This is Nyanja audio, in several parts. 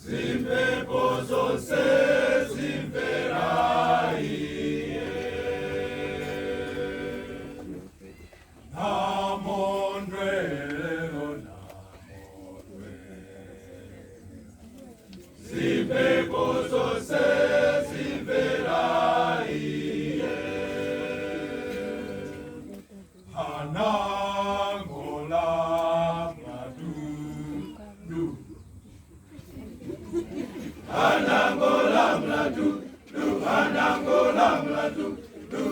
zimpepo zose zimverahiye. Namondwe, namondwe, zimpepo zose zimverahiye. Hanangola mladu, Hanangola mladu, Hanangola mladu,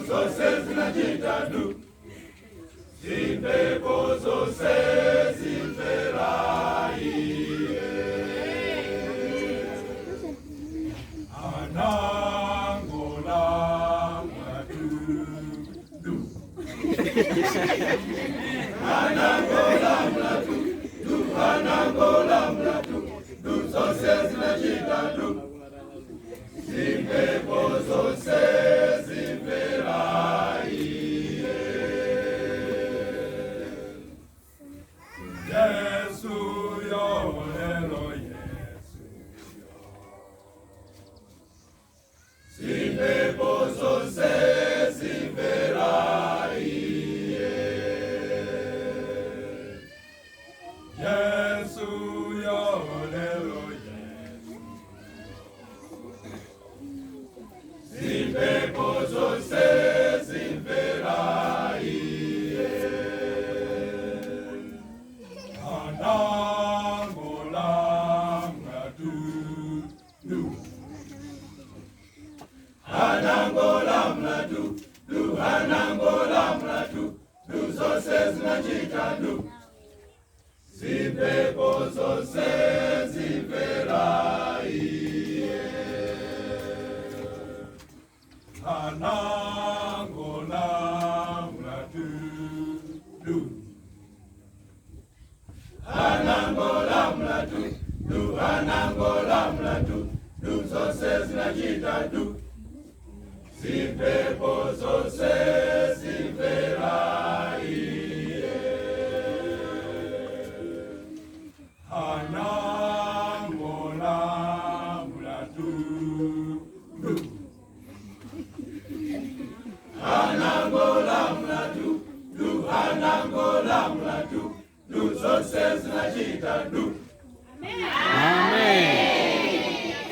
zose zinachita du, zimpepo zose zimverahiye. Hanangola mladu, Hanangola mladu, Hanangola mladu, zose zinachita du, zimpepo zose zimverahiye. Yesu yo, elo Yesu yo, zimpepo zose zimverahiye. Yesu yo, elo Yesu, zimpepo zose zimverahiye. Hanangola mladu, Hanangola mladu, Hanangola mladu, zose zinachita du, zimpepo zose